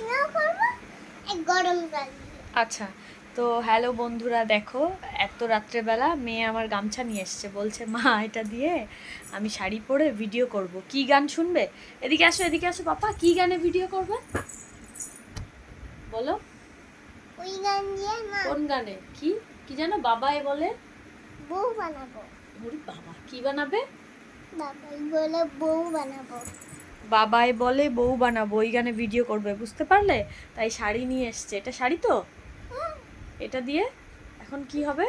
স্নান করব এক গরম জল দিয়ে। আচ্ছা, তো হ্যালো বন্ধুরা, দেখো এত রাত্রেবেলা মেয়ে আমার গামছা নিয়ে এসছে, বলছে মা এটা দিয়ে আমি শাড়ি পরে ভিডিও করব। কি গান শুনবে? এদিকে আসো, এদিকে আসো পাপা, কি গানে ভিডিও করবে বলো? ওই গান দিয়ে না কোন গানে? কি কি জানো বাবাই বলে? বউ বানাবো। ওরে বাবা, কি বানাবে? বাবাই বলে বউ বানাবো। বাবাই বলে বউ বানাবো, ওই গানে ভিডিও করবে, বুঝতে পারলে? তাই শাড়ি নিয়ে এসছে। এটা শাড়ি তো? এটা দিয়ে এখন কি হবে?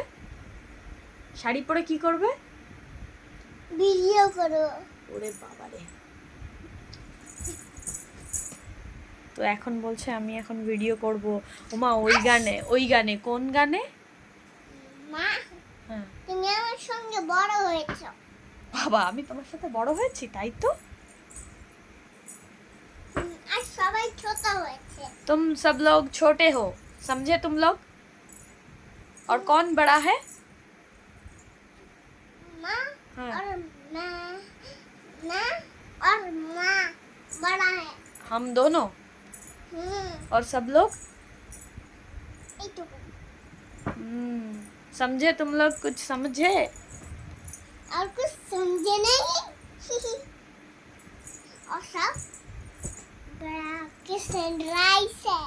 শাড়ি পরে কি করবে? ভিডিও করো। ওরে বাবা রে। তো এখন বলছে আমি এখন ভিডিও করব। ওমা, ওই গানে, ওই গানে কোন গানে? মা হ্যাঁ। তুমি আমার সঙ্গে বড় হয়েছো। বাবা, আমি তোমার সাথে বড় হয়েছি, তাই তো? আর সবাই ছোট হয়েছে। तुम सब लोग छोटे हो, समझे तुम लोग? और कौन बड़ा है? माँ हाँ। और मैं और माँ बड़ा है। हम दोनों और सब लोग? এইটুকু। समझे तुम लोग? कुछ समझे? और कुछ समझे नहीं। और सब बड़ा के सनराइज है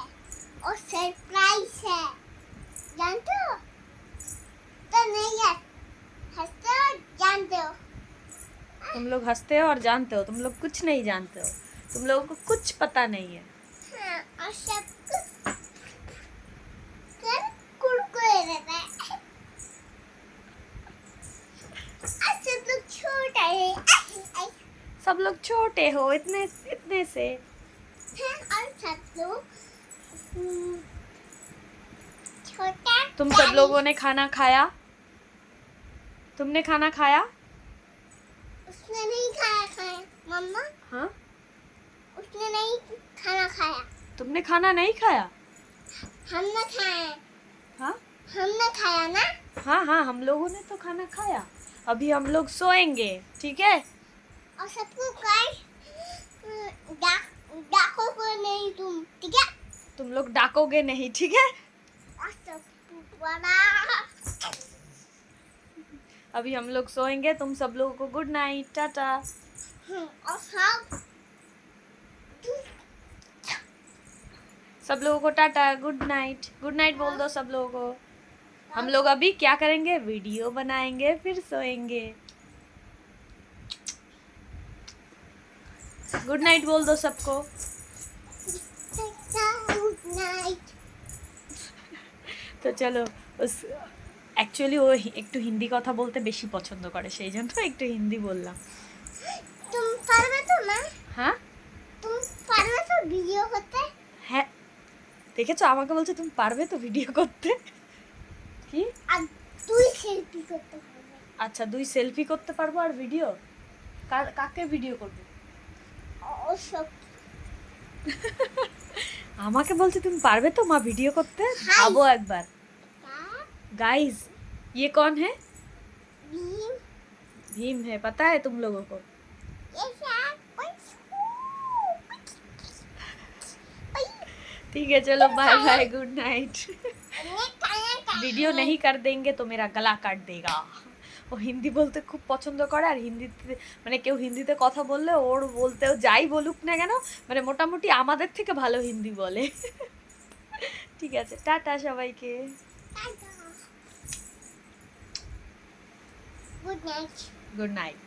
और सरप्राइज है, जानते हो? तो नहीं है, हंसते हो जानते हो। तुम लोग हंसते हो और जानते हो, तुम लोग कुछ नहीं जानते हो, तुम लोगों को कुछ पता नहीं है। हाँ, और सब कुछ कर कुरकुरे रहता है। और सब लोग छोटा है। सब लोग छोटे हो, इतने इतने से। और सब लोग छोटा। तुम सब लोगों ने खाना खाया? तुमने खाना खाया? उसने नहीं खाया मम्मा। हाँ, उसने नहीं खाना खाया। तुमने खाना नहीं खाया? हमने खाया। हाँ हमने खाया ना। हाँ हाँ, हम लोगों ने तो खाना खाया। अभी हम लोग सोएंगे, ठीक है? और सबको डाको को नहीं तुम, ठीक है? तुम लोग डाकोगे नहीं, ठीक है? और सब बड़ा। अभी हम लोग सोएंगे, तुम सब लोगों को गुड नाइट, टाटा। और सब लोगों को Tata, good night, good night बोल दो सब लोगों को। हम लोग अभी क्या करेंगे? वीडियो बनाएंगे, फिर सोएंगे। गुड नाइट बोल दो सबको। Good night. তো চলো, অ্যাকচুয়ালি ও একটু হিন্দি কথা বলতে বেশি পছন্দ করে, সেই জন্য একটু হিন্দি বললাম। तुम পারবে তো না? হ্যাঁ, तुम পারবে তো ভিডিও করতে? হ্যাঁ, দেখেছো আমাকে বলছে তুমি পারবে তো ভিডিও করতে। কি? আর তুই সেলফি করতে পারবে। আচ্ছা, দুই সেলফি করতে পারবো আর ভিডিও? কাকে ভিডিও করবো? ওসব আমাকে বলছে তুমি পারবে তো মা ভিডিও করতে? ভাবো একবার। गाइस, ये कौन है? भीम। भीम है, पता है तुम लोगों को? ठीक है, चलो bye bye, good night. Video नहीं कर देंगे तो मेरा गला काट देगा। ও হিন্দি বলতে খুব পছন্দ করে, আর হিন্দিতে মানে কেউ হিন্দিতে কথা বললে ওর বলতেও যাই বলুক না কেন, মানে মোটামুটি আমাদের থেকে ভালো হিন্দি বলে। ঠিক আছে, টাটা সবাইকে। Good night. Good night.